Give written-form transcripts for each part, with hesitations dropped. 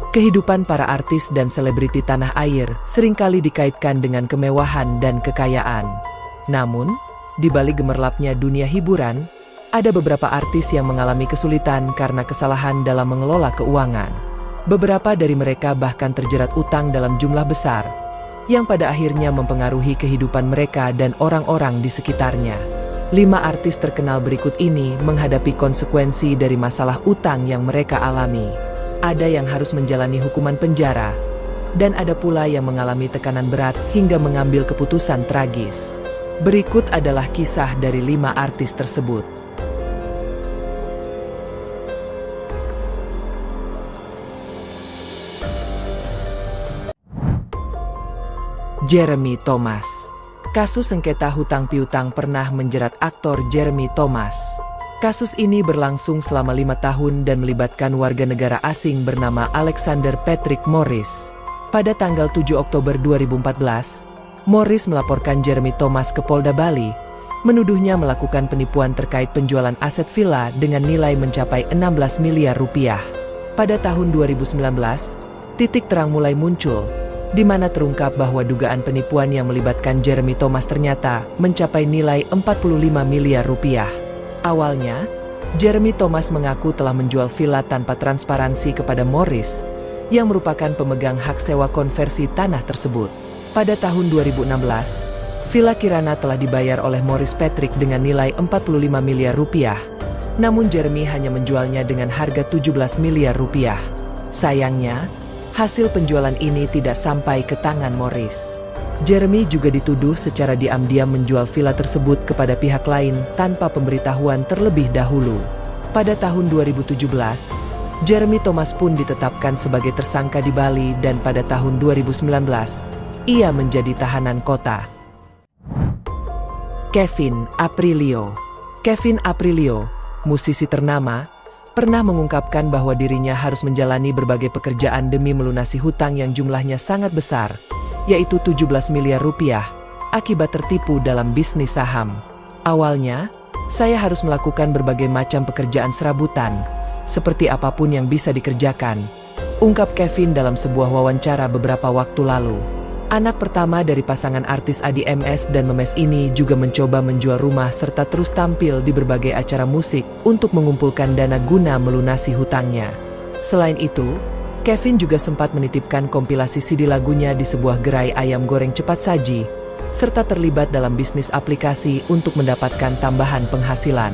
Kehidupan para artis dan selebriti tanah air seringkali dikaitkan dengan kemewahan dan kekayaan. Namun, di balik gemerlapnya dunia hiburan, ada beberapa artis yang mengalami kesulitan karena kesalahan dalam mengelola keuangan. Beberapa dari mereka bahkan terjerat utang dalam jumlah besar, yang pada akhirnya mempengaruhi kehidupan mereka dan orang-orang di sekitarnya. 5 artis terkenal berikut ini menghadapi konsekuensi dari masalah utang yang mereka alami. Ada yang harus menjalani hukuman penjara, dan ada pula yang mengalami tekanan berat hingga mengambil keputusan tragis. Berikut adalah kisah dari 5 artis tersebut. Jeremy Thomas. Kasus sengketa hutang piutang pernah menjerat aktor Jeremy Thomas. Kasus ini berlangsung selama 5 tahun dan melibatkan warga negara asing bernama Alexander Patrick Morris. Pada tanggal 7 Oktober 2014, Morris melaporkan Jeremy Thomas ke Polda Bali, menuduhnya melakukan penipuan terkait penjualan aset villa dengan nilai mencapai 16 miliar rupiah. Pada tahun 2019, titik terang mulai muncul, di mana terungkap bahwa dugaan penipuan yang melibatkan Jeremy Thomas ternyata mencapai nilai 45 miliar rupiah. Awalnya, Jeremy Thomas mengaku telah menjual villa tanpa transparansi kepada Morris, yang merupakan pemegang hak sewa konversi tanah tersebut. Pada tahun 2016, villa Kirana telah dibayar oleh Morris Patrick dengan nilai 45 miliar rupiah, namun Jeremy hanya menjualnya dengan harga 17 miliar rupiah. Sayangnya, hasil penjualan ini tidak sampai ke tangan Morris. Jeremy juga dituduh secara diam-diam menjual villa tersebut kepada pihak lain tanpa pemberitahuan terlebih dahulu. Pada tahun 2017, Jeremy Thomas pun ditetapkan sebagai tersangka di Bali dan pada tahun 2019, ia menjadi tahanan kota. Kevin Aprilio. Kevin Aprilio, musisi ternama, pernah mengungkapkan bahwa dirinya harus menjalani berbagai pekerjaan demi melunasi hutang yang jumlahnya sangat besar, yaitu 17 miliar rupiah, akibat tertipu dalam bisnis saham. Awalnya, saya harus melakukan berbagai macam pekerjaan serabutan, seperti apapun yang bisa dikerjakan, ungkap Kevin dalam sebuah wawancara beberapa waktu lalu. Anak pertama dari pasangan artis Adi MS dan Memes ini juga mencoba menjual rumah serta terus tampil di berbagai acara musik untuk mengumpulkan dana guna melunasi hutangnya. Selain itu, Kevin juga sempat menitipkan kompilasi CD lagunya di sebuah gerai ayam goreng cepat saji, serta terlibat dalam bisnis aplikasi untuk mendapatkan tambahan penghasilan.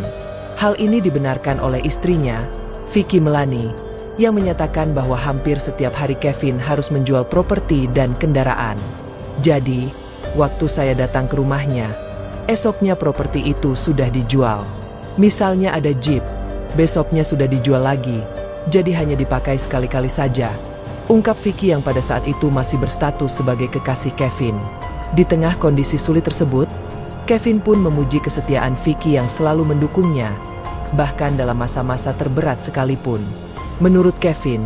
Hal ini dibenarkan oleh istrinya, Vicky Melani, yang menyatakan bahwa hampir setiap hari Kevin harus menjual properti dan kendaraan. Jadi, waktu saya datang ke rumahnya, esoknya properti itu sudah dijual. Misalnya ada Jeep, besoknya sudah dijual lagi, jadi hanya dipakai sekali-kali saja, ungkap Vicky yang pada saat itu masih berstatus sebagai kekasih Kevin. Di tengah kondisi sulit tersebut, Kevin pun memuji kesetiaan Vicky yang selalu mendukungnya, bahkan dalam masa-masa terberat sekalipun. Menurut Kevin,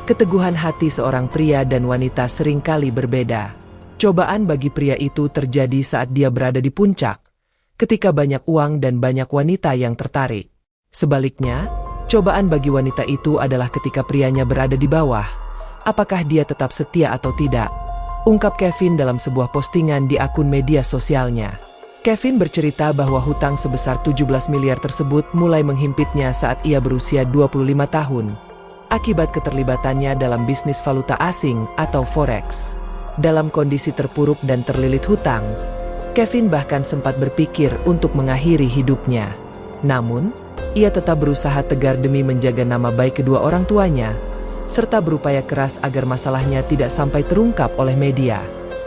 keteguhan hati seorang pria dan wanita seringkali berbeda. Cobaan bagi pria itu terjadi saat dia berada di puncak, ketika banyak uang dan banyak wanita yang tertarik. Sebaliknya, cobaan bagi wanita itu adalah ketika prianya berada di bawah, apakah dia tetap setia atau tidak, ungkap Kevin dalam sebuah postingan di akun media sosialnya. Kevin bercerita bahwa hutang sebesar 17 miliar tersebut mulai menghimpitnya saat ia berusia 25 tahun, akibat keterlibatannya dalam bisnis valuta asing atau forex. Dalam kondisi terpuruk dan terlilit hutang, Kevin bahkan sempat berpikir untuk mengakhiri hidupnya. Namun, ia tetap berusaha tegar demi menjaga nama baik kedua orang tuanya, serta berupaya keras agar masalahnya tidak sampai terungkap oleh media.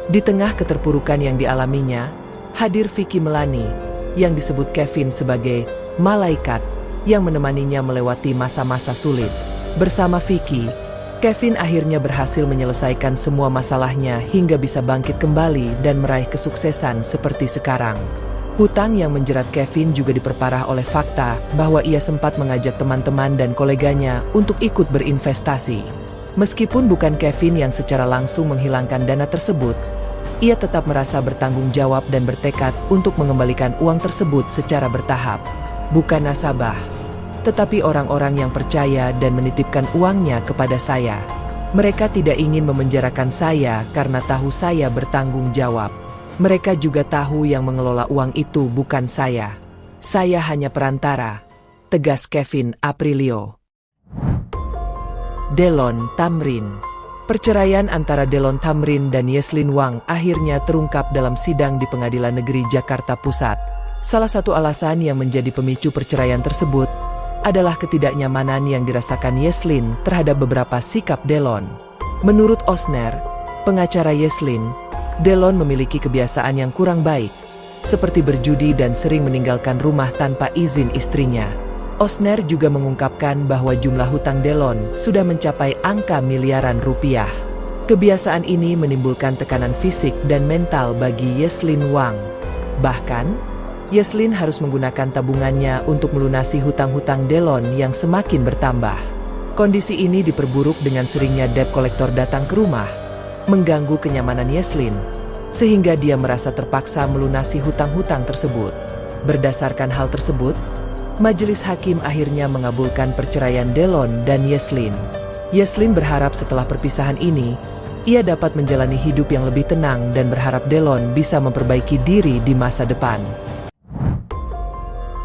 Di tengah keterpurukan yang dialaminya, hadir Vicky Melani, yang disebut Kevin sebagai malaikat, yang menemaninya melewati masa-masa sulit. Bersama Vicky, Kevin akhirnya berhasil menyelesaikan semua masalahnya hingga bisa bangkit kembali dan meraih kesuksesan seperti sekarang. Hutang yang menjerat Kevin juga diperparah oleh fakta bahwa ia sempat mengajak teman-teman dan koleganya untuk ikut berinvestasi. Meskipun bukan Kevin yang secara langsung menghilangkan dana tersebut, ia tetap merasa bertanggung jawab dan bertekad untuk mengembalikan uang tersebut secara bertahap. Bukan nasabah, tetapi orang-orang yang percaya dan menitipkan uangnya kepada saya. Mereka tidak ingin memenjarakan saya karena tahu saya bertanggung jawab. Mereka juga tahu yang mengelola uang itu bukan saya. Saya hanya perantara, tegas Kevin Aprilio. Delon Tamrin. Perceraian antara Delon Tamrin dan Yeslyn Wang akhirnya terungkap dalam sidang di Pengadilan Negeri Jakarta Pusat. Salah satu alasan yang menjadi pemicu perceraian tersebut adalah ketidaknyamanan yang dirasakan Yeslyn terhadap beberapa sikap Delon. Menurut Osner, pengacara Yeslyn, Delon memiliki kebiasaan yang kurang baik, seperti berjudi dan sering meninggalkan rumah tanpa izin istrinya. Osner juga mengungkapkan bahwa jumlah hutang Delon sudah mencapai angka miliaran rupiah. Kebiasaan ini menimbulkan tekanan fisik dan mental bagi Yeslyn Wang. Bahkan, Yeslyn harus menggunakan tabungannya untuk melunasi hutang-hutang Delon yang semakin bertambah. Kondisi ini diperburuk dengan seringnya debt collector datang ke rumah, mengganggu kenyamanan Yeslyn, sehingga dia merasa terpaksa melunasi hutang-hutang tersebut. Berdasarkan hal tersebut, majelis hakim akhirnya mengabulkan perceraian Delon dan Yeslyn. Yeslyn berharap setelah perpisahan ini, ia dapat menjalani hidup yang lebih tenang dan berharap Delon bisa memperbaiki diri di masa depan.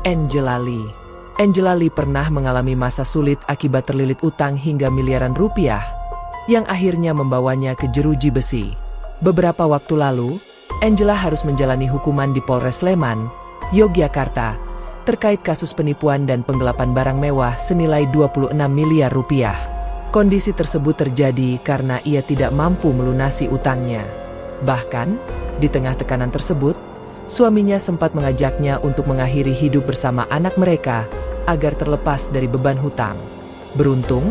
Angela Lee. Angela Lee pernah mengalami masa sulit akibat terlilit utang hingga miliaran rupiah, yang akhirnya membawanya ke jeruji besi. Beberapa waktu lalu, Angela harus menjalani hukuman di Polres Sleman, Yogyakarta, terkait kasus penipuan dan penggelapan barang mewah senilai 26 miliar rupiah. Kondisi tersebut terjadi karena ia tidak mampu melunasi utangnya. Bahkan, di tengah tekanan tersebut, suaminya sempat mengajaknya untuk mengakhiri hidup bersama anak mereka agar terlepas dari beban hutang. Beruntung,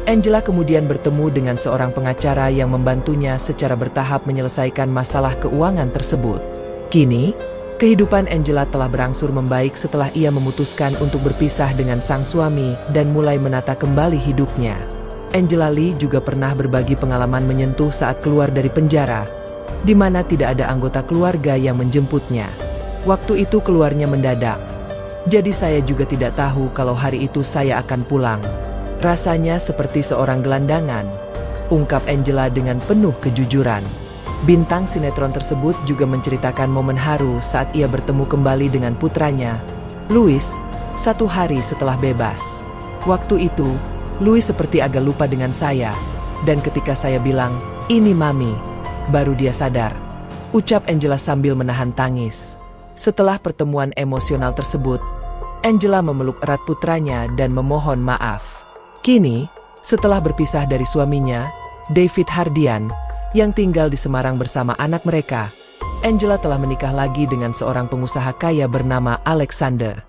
Angela kemudian bertemu dengan seorang pengacara yang membantunya secara bertahap menyelesaikan masalah keuangan tersebut. Kini, kehidupan Angela telah berangsur membaik setelah ia memutuskan untuk berpisah dengan sang suami dan mulai menata kembali hidupnya. Angela Lee juga pernah berbagi pengalaman menyentuh saat keluar dari penjara, di mana tidak ada anggota keluarga yang menjemputnya. Waktu itu keluarnya mendadak. Jadi saya juga tidak tahu kalau hari itu saya akan pulang. Rasanya seperti seorang gelandangan, ungkap Angela dengan penuh kejujuran. Bintang sinetron tersebut juga menceritakan momen haru saat ia bertemu kembali dengan putranya, Louis, 1 hari setelah bebas. Waktu itu, Louis seperti agak lupa dengan saya, dan ketika saya bilang, "Ini Mami," baru dia sadar, ucap Angela sambil menahan tangis. Setelah pertemuan emosional tersebut, Angela memeluk erat putranya dan memohon maaf. Kini, setelah berpisah dari suaminya, David Hardian, yang tinggal di Semarang bersama anak mereka, Angela telah menikah lagi dengan seorang pengusaha kaya bernama Alexander.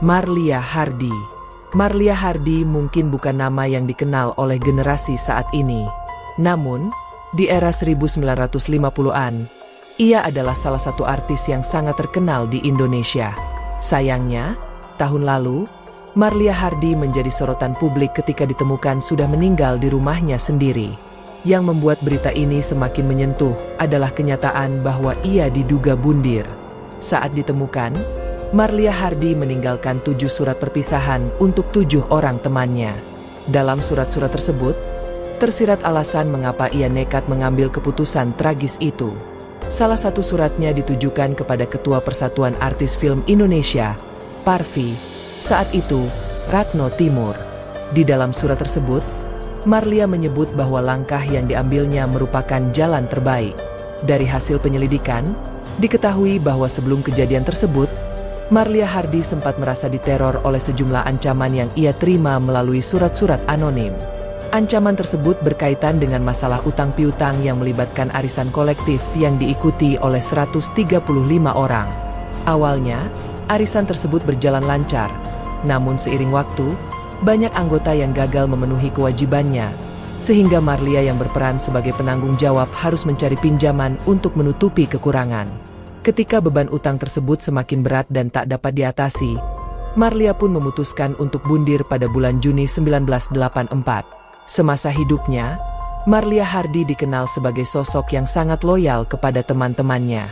Marlia Hardy. Marlia Hardy mungkin bukan nama yang dikenal oleh generasi saat ini. Namun, di era 1950-an, ia adalah salah satu artis yang sangat terkenal di Indonesia. Sayangnya, tahun lalu, Marlia Hardy menjadi sorotan publik ketika ditemukan sudah meninggal di rumahnya sendiri. Yang membuat berita ini semakin menyentuh adalah kenyataan bahwa ia diduga bundir. Saat ditemukan, Marlia Hardy meninggalkan 7 surat perpisahan untuk 7 orang temannya. Dalam surat-surat tersebut, tersirat alasan mengapa ia nekat mengambil keputusan tragis itu. Salah satu suratnya ditujukan kepada Ketua Persatuan Artis Film Indonesia, Parvi, saat itu, Ratno Timur. Di dalam surat tersebut, Marlia menyebut bahwa langkah yang diambilnya merupakan jalan terbaik. Dari hasil penyelidikan, diketahui bahwa sebelum kejadian tersebut, Marlia Hardy sempat merasa diteror oleh sejumlah ancaman yang ia terima melalui surat-surat anonim. Ancaman tersebut berkaitan dengan masalah utang piutang yang melibatkan arisan kolektif yang diikuti oleh 135 orang. Awalnya, arisan tersebut berjalan lancar, namun seiring waktu, banyak anggota yang gagal memenuhi kewajibannya, sehingga Marlia yang berperan sebagai penanggung jawab harus mencari pinjaman untuk menutupi kekurangan. Ketika beban utang tersebut semakin berat dan tak dapat diatasi, Marlia pun memutuskan untuk bundir pada bulan Juni 1984. Semasa hidupnya, Marlia Hardy dikenal sebagai sosok yang sangat loyal kepada teman-temannya.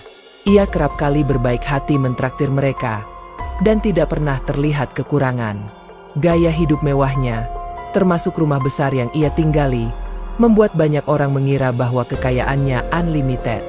Ia kerap kali berbaik hati mentraktir mereka, dan tidak pernah terlihat kekurangan. Gaya hidup mewahnya, termasuk rumah besar yang ia tinggali, membuat banyak orang mengira bahwa kekayaannya unlimited.